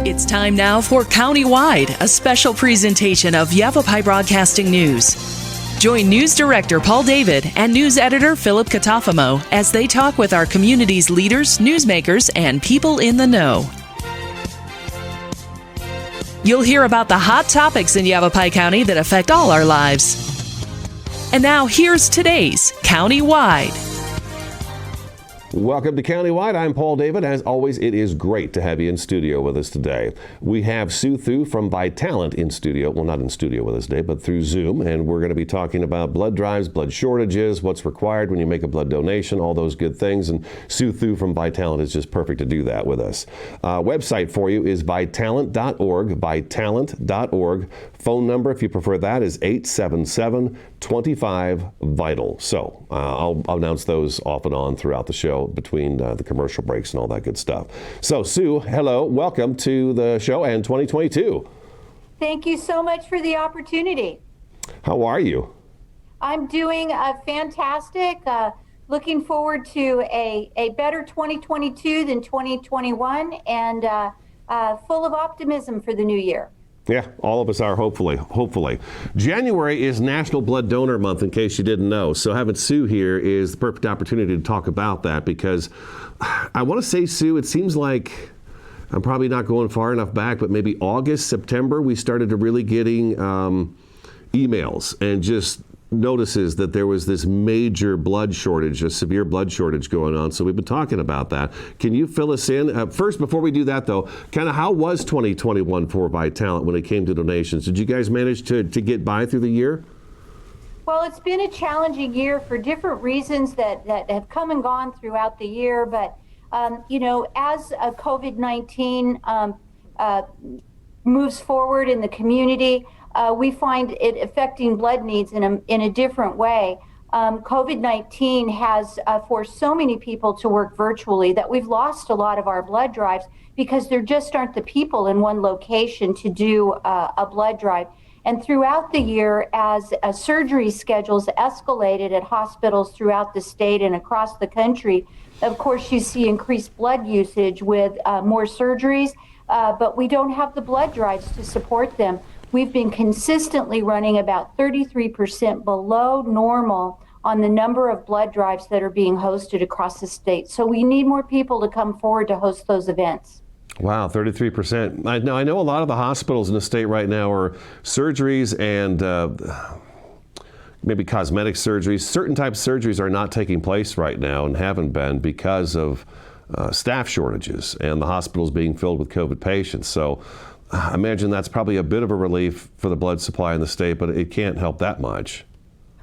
It's time now for Countywide, a special presentation of Yavapai Broadcasting News. Join News Director Paul David and News Editor Philip Catafamo as they talk with our community's leaders, newsmakers, and people in the know. You'll hear about the hot topics in Yavapai County that affect all our lives. And now here's today's Countywide. Welcome to Countywide. I'm Paul David. As always, it is great to have you in studio with us today. We have Thew from Vitalant in studio. Well, not in studio with us today, but through Zoom. And we're going to be talking about blood drives, blood shortages, what's required when you make a blood donation, all those good things. And Thew from Vitalant is just perfect to do that with us. Website for you is vitalant.org, vitalant.org. Phone number, if you prefer that, is 877-25-VITAL. So I'll announce those off and on throughout the show between the commercial breaks and all that good stuff. So, Sue, hello. Welcome to the show and 2022. Thank you so much for the opportunity. How are you? I'm doing fantastic. Looking forward to a better 2022 than 2021 and full of optimism for the new year. Yeah, all of us are, hopefully. January is National Blood Donor Month, in case you didn't know. So having Sue here is the perfect opportunity to talk about that, because I want to say, Sue, it seems like I'm probably not going far enough back, but maybe August, September, we started to really getting emails and just notices that there was this major blood shortage, a severe blood shortage going on. So we've been talking about that. Can you fill us in? First, before we do that, though, kind of how was 2021 for Vitalant when it came to donations? Did you guys manage to get by through the year? Well, it's been a challenging year for different reasons that have come and gone throughout the year. But, as COVID-19 moves forward in the community, we find it affecting blood needs in a different way. COVID-19 has forced so many people to work virtually that we've lost a lot of our blood drives because there just aren't the people in one location to do a blood drive. And throughout the year, as surgery schedules escalated at hospitals throughout the state and across the country, of course, you see increased blood usage with more surgeries, but we don't have the blood drives to support them. We've been consistently running about 33% below normal on the number of blood drives that are being hosted across the state. So we need more people to come forward to host those events. Wow, 33%. I know a lot of the hospitals in the state right now are surgeries and maybe cosmetic surgeries. Certain types of surgeries are not taking place right now and haven't been because of staff shortages and the hospitals being filled with COVID patients. So I imagine that's probably a bit of a relief for the blood supply in the state, but it can't help that much.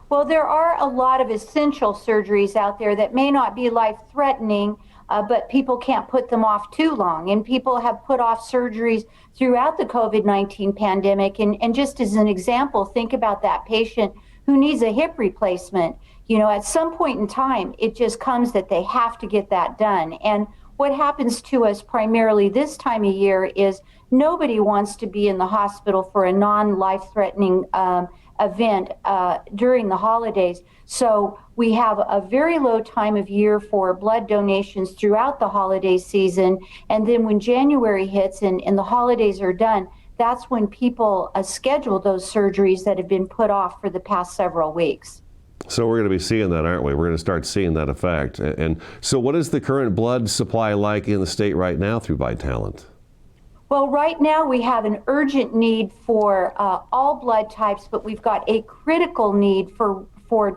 Well, there are a lot of essential surgeries out there that may not be life-threatening, but people can't put them off too long. And people have put off surgeries throughout the COVID-19 pandemic. And just as an example, think about that patient who needs a hip replacement. At some point in time, it just comes that they have to get that done. And what happens to us primarily this time of year is nobody wants to be in the hospital for a non-life-threatening event during the holidays. So we have a very low time of year for blood donations throughout the holiday season. And then when January hits and the holidays are done, that's when people schedule those surgeries that have been put off for the past several weeks. So we're going to be seeing that, aren't we? We're going to start seeing that effect. And so what is the current blood supply like in the state right now through Vitalant? Well, right now we have an urgent need for all blood types, but we've got a critical need for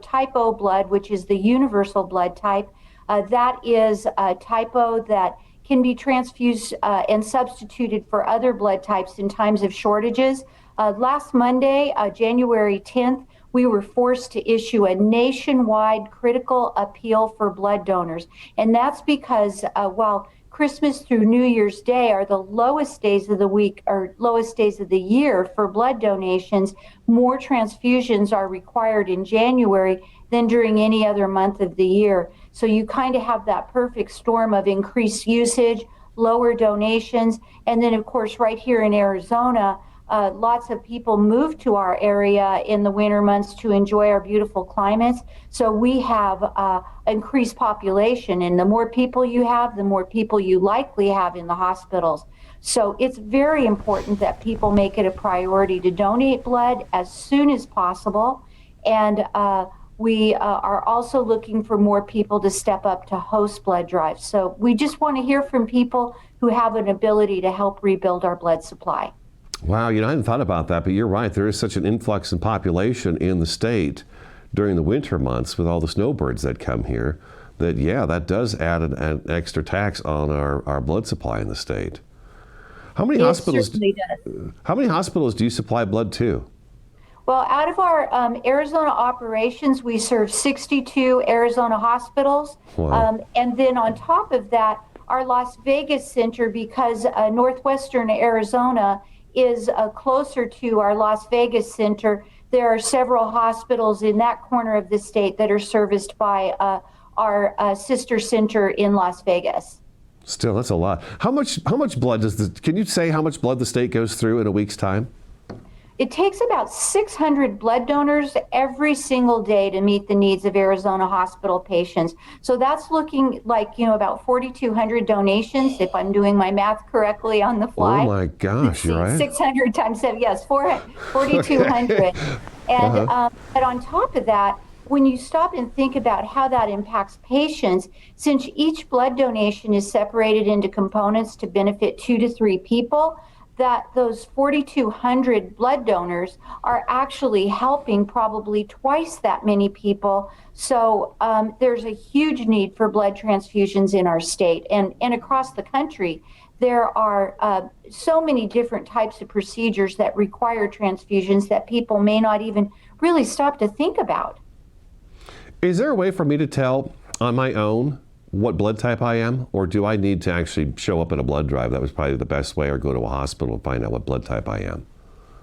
type O blood, which is the universal blood type. That is a type O that can be transfused and substituted for other blood types in times of shortages. Last Monday, January 10th, we were forced to issue a nationwide critical appeal for blood donors. And that's because while Christmas through New Year's Day are the lowest days of the week or lowest days of the year for blood donations, more transfusions are required in January than during any other month of the year. So you kind of have that perfect storm of increased usage, lower donations, and then of course right here in Arizona, lots of people move to our area in the winter months to enjoy our beautiful climates. So we have increased population, and the more people you have, the more people you likely have in the hospitals. So it's very important that people make it a priority to donate blood as soon as possible. And we are also looking for more people to step up to host blood drives. So we just want to hear from people who have an ability to help rebuild our blood supply. Wow, I hadn't thought about that, but you're right. There is such an influx in population in the state during the winter months with all the snowbirds that come here that, that does add an extra tax on our blood supply in the state. How many hospitals do you supply blood to? Well, out of our Arizona operations, we serve 62 Arizona hospitals. Wow. And then on top of that, our Las Vegas center, because northwestern Arizona is closer to our Las Vegas center, there are several hospitals in that corner of the state that are serviced by our sister center in Las Vegas. Still, that's a lot. How much blood can you say how much blood the state goes through in a week's time? It takes about 600 blood donors every single day to meet the needs of Arizona hospital patients. So that's looking like, about 4,200 donations, if I'm doing my math correctly on the fly. Oh my gosh, you're right. 600 times 7, yes, 4,200. And but on top of that, when you stop and think about how that impacts patients, since each blood donation is separated into components to benefit 2 to 3 people, that those 4,200 blood donors are actually helping probably twice that many people. So there's a huge need for blood transfusions in our state and across the country. There are so many different types of procedures that require transfusions that people may not even really stop to think about. Is there a way for me to tell on my own what blood type I am, or do I need to actually show up at a blood drive? That was probably the best way, or go to a hospital to find out what blood type I am.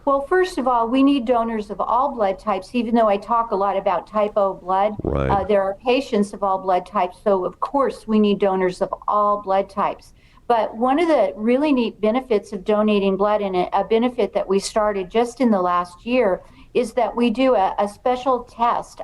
Well, first of all, we need donors of all blood types, even though I talk a lot about type O blood. Right. There are patients of all blood types, so of course we need donors of all blood types. But one of the really neat benefits of donating blood, and a benefit that we started just in the last year, is that we do a special test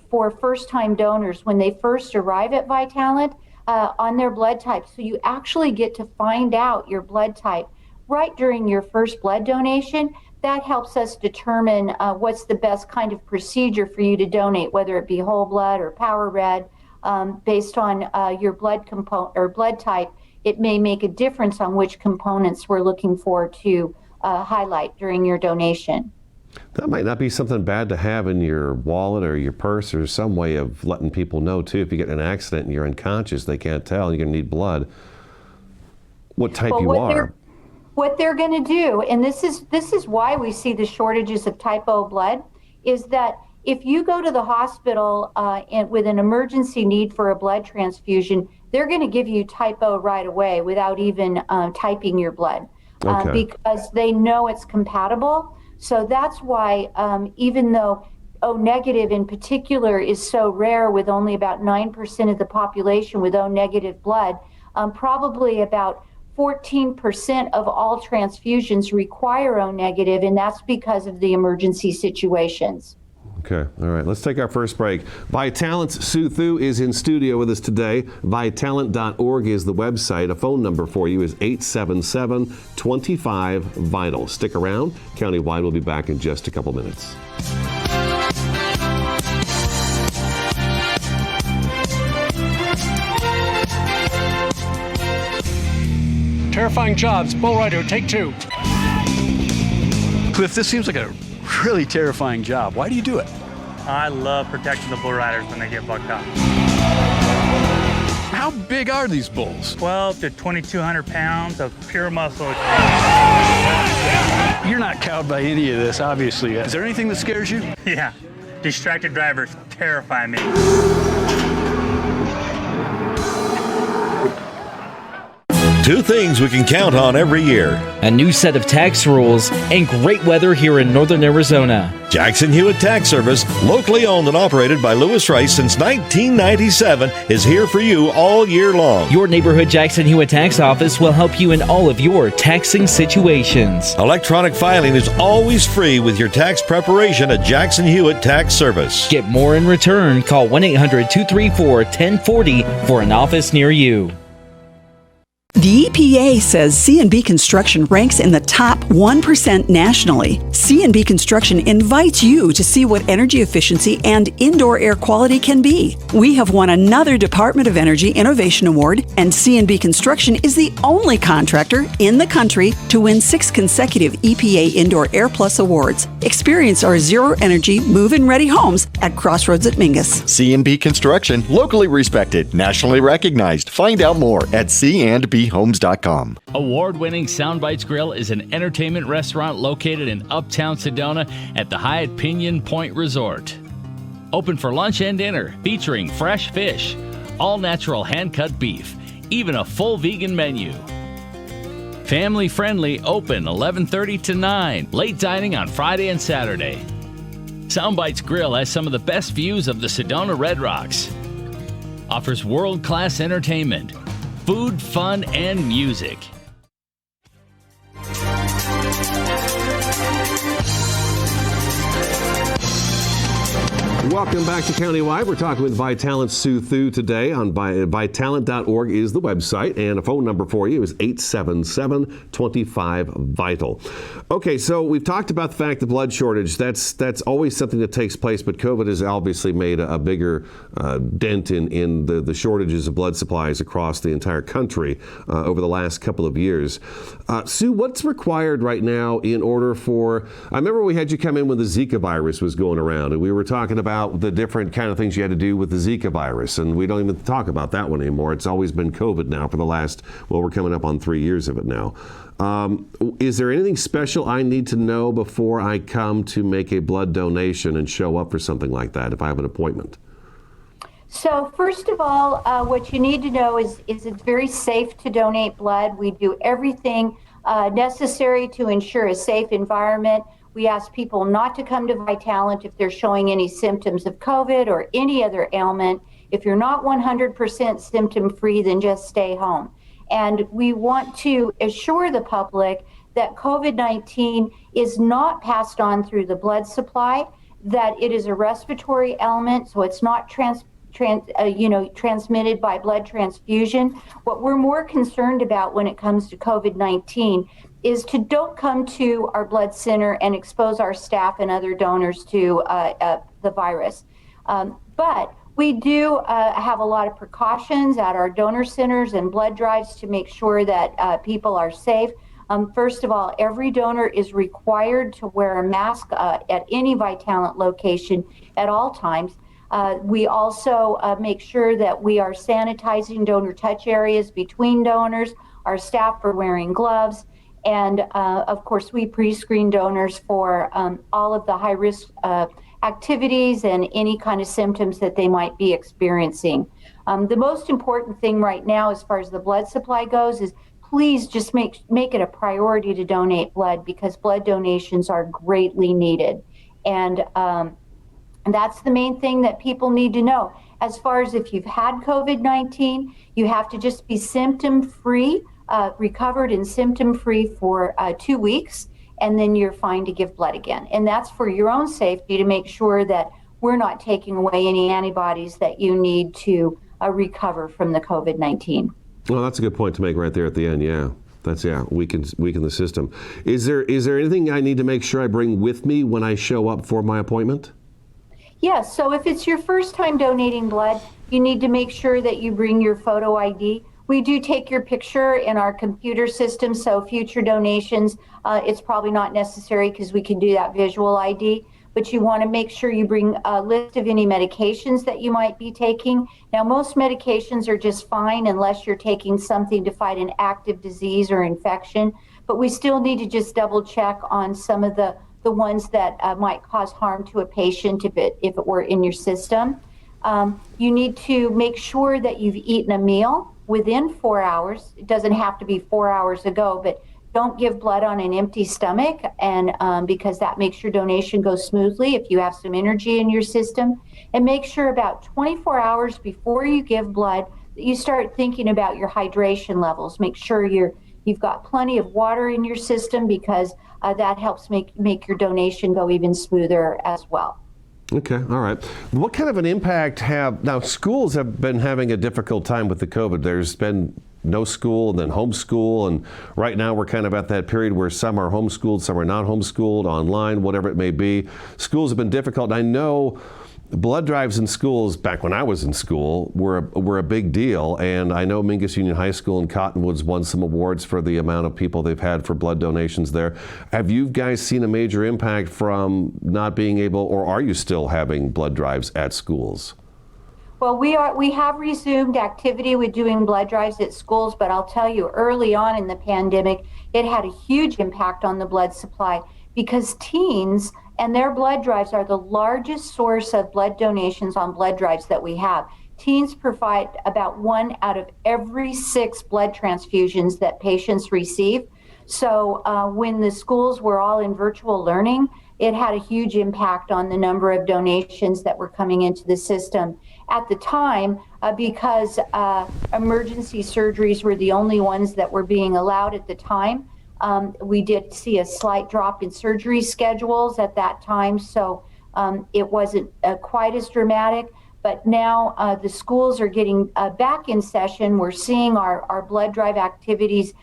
for first-time donors when they first arrive at Vitalant on their blood type. So you actually get to find out your blood type right during your first blood donation. That helps us determine what's the best kind of procedure for you to donate, whether it be whole blood or power red. Based on your blood component or blood type, it may make a difference on which components we're looking for to highlight during your donation. That might not be something bad to have in your wallet or your purse, or some way of letting people know too. If you get in an accident and you're unconscious, they can't tell, you're going to need blood, what type you are. What they're going to do, and this is why we see the shortages of type O blood, is that if you go to the hospital with an emergency need for a blood transfusion, they're going to give you type O right away without even typing your blood, because they know it's compatible. So that's why even though O negative in particular is so rare, with only about 9% of the population with O negative blood, probably about 14% of all transfusions require O negative, and that's because of the emergency situations. Okay, all right, let's take our first break. Vitalant's Thew is in studio with us today. Vitalant.org is the website. A phone number for you is 877-25-VITAL. Stick around. Countywide will be back in just a couple minutes. Terrifying jobs. Bull Rider, take 2. Cliff, this seems like a really terrifying job. Why do you do it? I love protecting the bull riders when they get bucked up. How big are these bulls? 12 to 2,200 pounds of pure muscle. You're not cowed by any of this, obviously. Is there anything that scares you? Yeah, distracted drivers terrify me. two things we can count on every year: a new set of tax rules and great weather here in northern Arizona. Jackson Hewitt Tax Service, locally owned and operated by Lewis Rice since 1997, is here for you all year long. Your neighborhood Jackson Hewitt Tax Office will help you in all of your taxing situations. Electronic filing is always free with your tax preparation at Jackson Hewitt Tax Service. Get more in return. Call 1-800-234-1040 for an office near you. The EPA says C&B Construction ranks in the top 1% nationally. C&B Construction invites you to see what energy efficiency and indoor air quality can be. We have won another Department of Energy Innovation Award, and C&B Construction is the only contractor in the country to win 6 consecutive EPA Indoor Air Plus awards. Experience our zero-energy, move-in ready homes at Crossroads at Mingus. C&B Construction, locally respected, nationally recognized. Find out more at candbhomes.com. Award-winning Soundbites Grill is an entertainment restaurant located in Uptown Sedona at the Hyatt Pinion Point Resort. Open for lunch and dinner, featuring fresh fish, all-natural hand-cut beef, even a full vegan menu. Family-friendly, open 11:30 to 9, late dining on Friday and Saturday. Soundbites Grill has some of the best views of the Sedona Red Rocks. Offers world-class entertainment, food, fun, and music. Welcome back to Countywide. We're talking with Vitalant Sue Thew today. On Vitalant.org is the website, and a phone number for you is 877-25-VITAL. Okay, so we've talked about the fact the blood shortage, that's always something that takes place, but COVID has obviously made a bigger dent in the shortages of blood supplies across the entire country over the last couple of years. Sue, what's required right now in order for, I remember we had you come in when the Zika virus was going around, and we were talking about the different kind of things you had to do with the Zika virus, and we don't even talk about that one anymore. It's always been COVID now for the last, well, we're coming up on 3 years of it now. Is there anything special I need to know before I come to make a blood donation and show up for something like that if I have an appointment? So first of all, what you need to know is it's very safe to donate blood. We do everything necessary to ensure a safe environment. We ask people not to come to Vitalant if they're showing any symptoms of COVID or any other ailment. If you're not 100% symptom-free, then just stay home. And we want to assure the public that COVID-19 is not passed on through the blood supply, that it is a respiratory element, so it's not transmitted by blood transfusion. What we're more concerned about when it comes to COVID-19 is to don't come to our blood center and expose our staff and other donors to the virus. But we do have a lot of precautions at our donor centers and blood drives to make sure that people are safe. First of all, every donor is required to wear a mask at any Vitalant location at all times. We also make sure that we are sanitizing donor touch areas between donors. Our staff are wearing gloves. And of course, we pre-screen donors for all of the high-risk activities and any kind of symptoms that they might be experiencing. The most important thing right now, as far as the blood supply goes, is please just make it a priority to donate blood, because blood donations are greatly needed. And that's the main thing that people need to know. As far as if you've had COVID-19, you have to just be symptom-free, recovered and symptom-free for 2 weeks, and then you're fine to give blood again. And that's for your own safety, to make sure that we're not taking away any antibodies that you need to recover from the COVID-19. Well, that's a good point to make right there at the end. Yeah, that's weaken the system. Is there anything I need to make sure I bring with me when I show up for my appointment? Yes. So if it's your first time donating blood, you need to make sure that you bring your photo ID. We do take your picture in our computer system, so future donations, it's probably not necessary because we can do that visual ID. But you want to make sure you bring a list of any medications that you might be taking. Now, most medications are just fine unless you're taking something to fight an active disease or infection. But we still need to just double check on some of the ones that might cause harm to a patient if it were in your system. You need to make sure that you've eaten a meal within 4 hours. It doesn't have to be 4 hours ago, but don't give blood on an empty stomach, and because that makes your donation go smoothly if you have some energy in your system. And make sure about 24 hours before you give blood that you start thinking about your hydration levels. Make sure you've got plenty of water in your system, because that helps make your donation go even smoother as well. Okay, all right. What kind of an impact now schools have been having a difficult time with the COVID. There's been no school and then homeschool, and right now we're kind of at that period where some are homeschooled, some are not homeschooled, online, whatever it may be. Schools have been difficult. I know blood drives in schools back when I was in school were a big deal, and I know Mingus Union High School in Cottonwoods won some awards for the amount of people they've had for blood donations there. Have you guys seen a major impact from not being able, or are you still having blood drives at schools? Well, we have resumed activity with doing blood drives at schools, but I'll tell you, early on in the pandemic, it had a huge impact on the blood supply, because teens and their blood drives are the largest source of blood donations on blood drives that we have. Teens provide about 1 out of every 6 blood transfusions that patients receive. So when the schools were all in virtual learning, it had a huge impact on the number of donations that were coming into the system. At the time, because emergency surgeries were the only ones that were being allowed at the time, we did see a slight drop in surgery schedules at that time, so it wasn't quite as dramatic. But now the schools are getting back in session. We're seeing our blood drive activities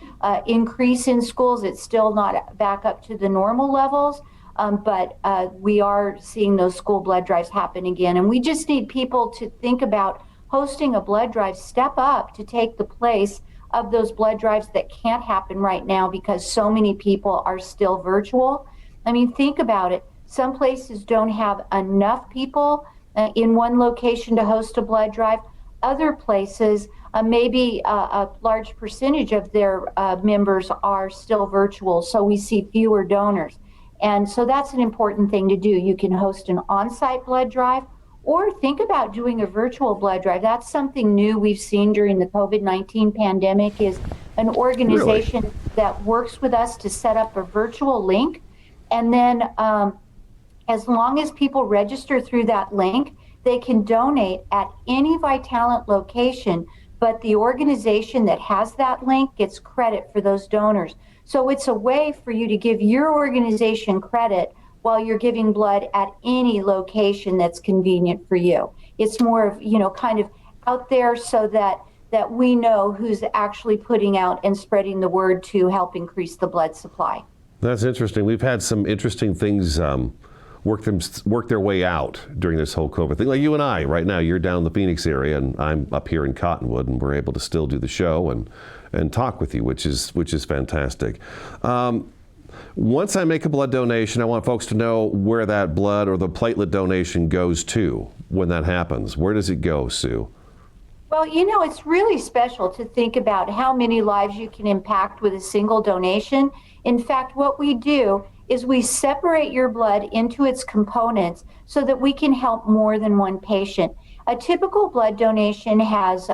increase in schools. It's still not back up to the normal levels, but we are seeing those school blood drives happen again. And we just need people to think about hosting a blood drive, step up to take the place of those blood drives that can't happen right now because so many people are still virtual. I mean, think about it. Some places don't have enough people in one location to host a blood drive. Other places, maybe a large percentage of their members are still virtual, so we see fewer donors. And so that's an important thing to do. You can host an on-site blood drive, or think about doing a virtual blood drive. That's something new we've seen during the COVID-19 pandemic, is an organization that works with us to set up a virtual link. And then as long as people register through that link, they can donate at any Vitalant location, but the organization that has that link gets credit for those donors. So it's a way for you to give your organization credit while you're giving blood at any location that's convenient for you. It's more of, kind of out there so that we know who's actually putting out and spreading the word to help increase the blood supply. That's interesting. We've had some interesting things work their way out during this whole COVID thing. Like you and I, right now, you're down in the Phoenix area, and I'm up here in Cottonwood, and we're able to still do the show and talk with you, which is fantastic. Once I make a blood donation, I want folks to know where that blood or the platelet donation goes to when that happens. Where does it go, Sue? Well, it's really special to think about how many lives you can impact with a single donation. In fact, what we do is we separate your blood into its components so that we can help more than one patient. A typical blood donation has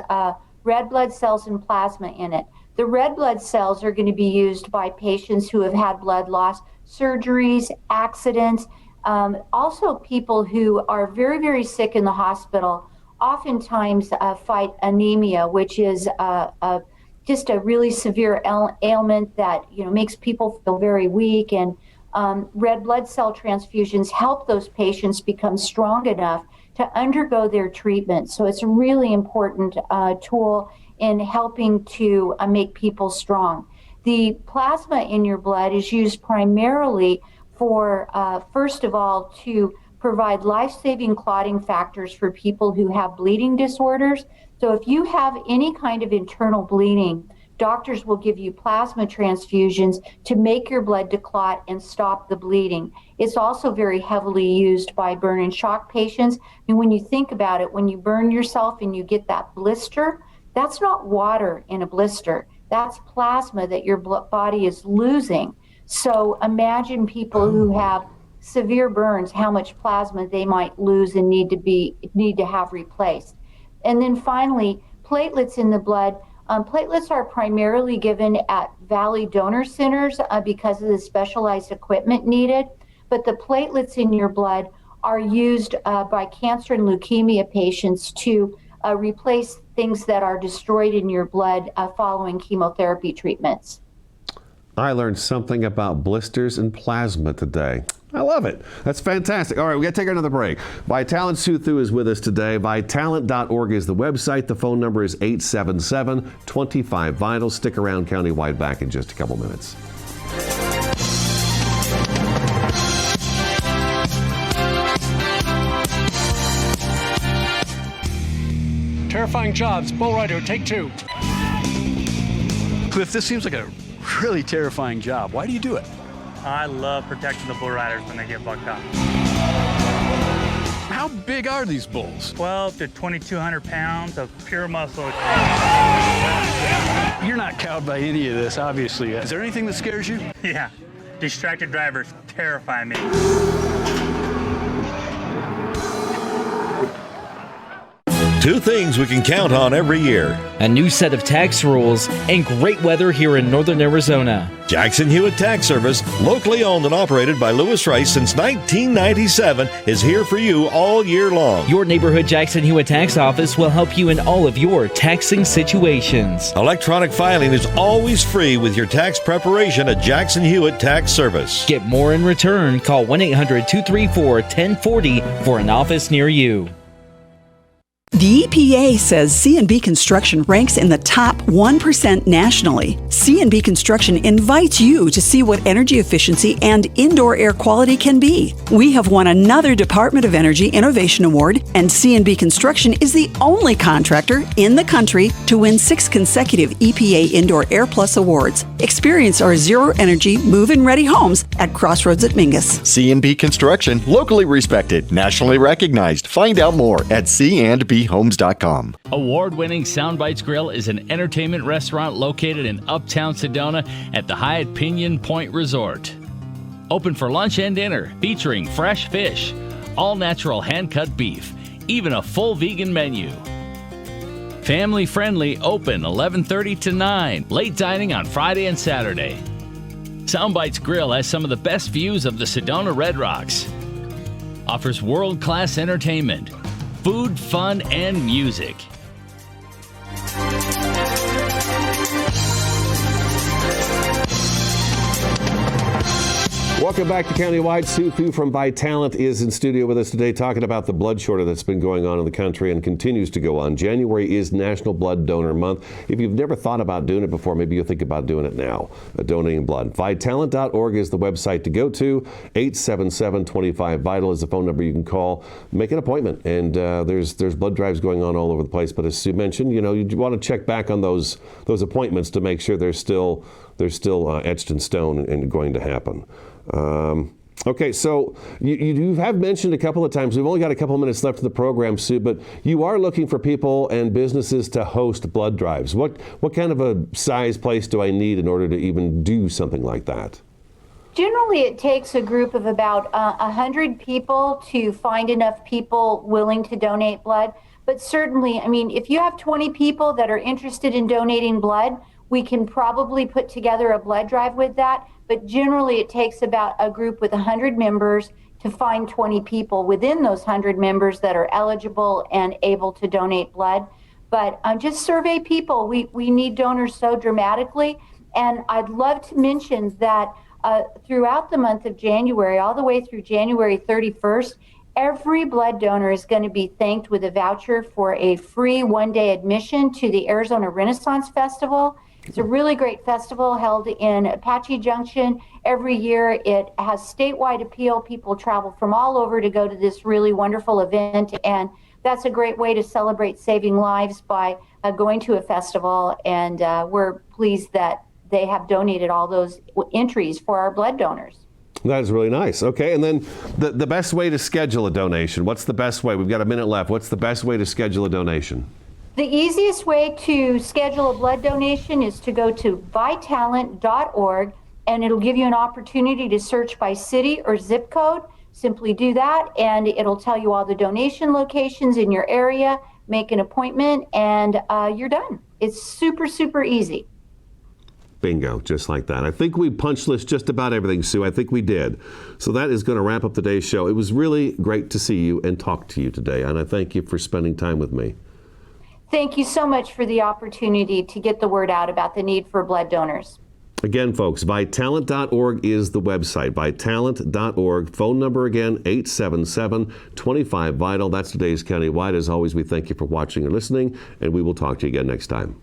red blood cells and plasma in it. The red blood cells are going to be used by patients who have had blood loss, surgeries, accidents, also people who are very, very sick in the hospital, oftentimes fight anemia, which is just a really severe ailment that makes people feel very weak. And red blood cell transfusions help those patients become strong enough to undergo their treatment. So it's a really important tool in helping to make people strong. The plasma in your blood is used primarily for, first of all, to provide life-saving clotting factors for people who have bleeding disorders. So if you have any kind of internal bleeding, doctors will give you plasma transfusions to make your blood to clot and stop the bleeding. It's also very heavily used by burn and shock patients. And when you think about it, when you burn yourself and you get that blister, that's not water in a blister. That's plasma that your body is losing. So imagine people who have severe burns, how much plasma they might lose and need to have replaced. And then finally, platelets in the blood Platelets are primarily given at Valley Donor Centers because of the specialized equipment needed, but the platelets in your blood are used by cancer and leukemia patients to replace things that are destroyed in your blood following chemotherapy treatments. I learned something about blisters and plasma today. I love it. That's fantastic. All right, we got to take another break. Vitalant Thew is with us today. Vitalant.org is the website. The phone number is 877-25-VITAL. Stick around, countywide, back in just a couple minutes. Terrifying jobs. Bull Rider, take two. Cliff, this seems like a really terrifying job. Why do you do it? I love protecting the bull riders when they get bucked off. How big are these bulls? 12 to 2,200 pounds of pure muscle. You're not cowed by any of this, obviously. Is there anything that scares you? Yeah, distracted drivers terrify me. Two things we can count on every year: a new set of tax rules and great weather here in northern Arizona. Jackson Hewitt Tax Service, locally owned and operated by Lewis Rice since 1997, is here for you all year long. Your neighborhood Jackson Hewitt Tax Office will help you in all of your taxing situations. Electronic filing is always free with your tax preparation at Jackson Hewitt Tax Service. Get more in return. Call 1-800-234-1040 for an office near you. The EPA says C&B Construction ranks in the top 1% nationally. C&B Construction invites you to see what energy efficiency and indoor air quality can be. We have won another Department of Energy Innovation Award, and C&B Construction is the only contractor in the country to win 6 consecutive EPA Indoor Air Plus awards. Experience our zero-energy, move-in-ready homes at Crossroads at Mingus. C&B Construction, locally respected, nationally recognized. Find out more at candbhomes.com. Award-winning Soundbites Grill is an entertainment restaurant located in uptown Sedona at the Hyatt Pinion Point Resort. Open for lunch and dinner, featuring fresh fish, all-natural hand-cut beef, even a full vegan menu. Family friendly, open 11:30 to 9, late dining on Friday and Saturday. Soundbites Grill has some of the best views of the Sedona Red Rocks. Offers world-class entertainment, food, fun, and music. Welcome back to Countywide. Thew from Vitalant is in studio with us today talking about the blood shortage that's been going on in the country and continues to go on. January is National Blood Donor Month. If you've never thought about doing it before, maybe you'll think about doing it now, donating blood. Vitalant.org is the website to go to. 877-25-VITAL is the phone number you can call. Make an appointment. And there's blood drives going on all over the place. But as Sue mentioned, you want to check back on those appointments to make sure they're still etched in stone and going to happen. Okay, so you have mentioned a couple of times, we've only got a couple of minutes left in the program, Sue, but you are looking for people and businesses to host blood drives. What kind of a size place do I need in order to even do something like that? Generally, it takes a group of about 100 people to find enough people willing to donate blood. But certainly, if you have 20 people that are interested in donating blood, we can probably put together a blood drive with that. But generally, it takes about a group with 100 members to find 20 people within those 100 members that are eligible and able to donate blood. But just survey people. We need donors so dramatically. And I'd love to mention that throughout the month of January, all the way through January 31st, every blood donor is going to be thanked with a voucher for a free one-day admission to the Arizona Renaissance Festival. It's a really great festival held in Apache Junction. Every year it has statewide appeal. People travel from all over to go to this really wonderful event, and that's a great way to celebrate saving lives by going to a festival, and we're pleased that they have donated all those entries for our blood donors. That is really nice. Okay, and then the best way to schedule a donation. What's the best way? We've got a minute left. What's the best way to schedule a donation? The easiest way to schedule a blood donation is to go to vitalant.org, and it'll give you an opportunity to search by city or zip code. Simply do that, and it'll tell you all the donation locations in your area. make an appointment, and you're done. It's super, super easy. Bingo, just like that. I think we punch list just about everything, Sue. I think we did. So that is going to wrap up today's show. It was really great to see you and talk to you today, and I thank you for spending time with me. Thank you so much for the opportunity to get the word out about the need for blood donors. Again, folks, Vitalant.org is the website, Vitalant.org. Phone number again, 877-25-VITAL. That's today's Countywide. As always, we thank you for watching and listening, and we will talk to you again next time.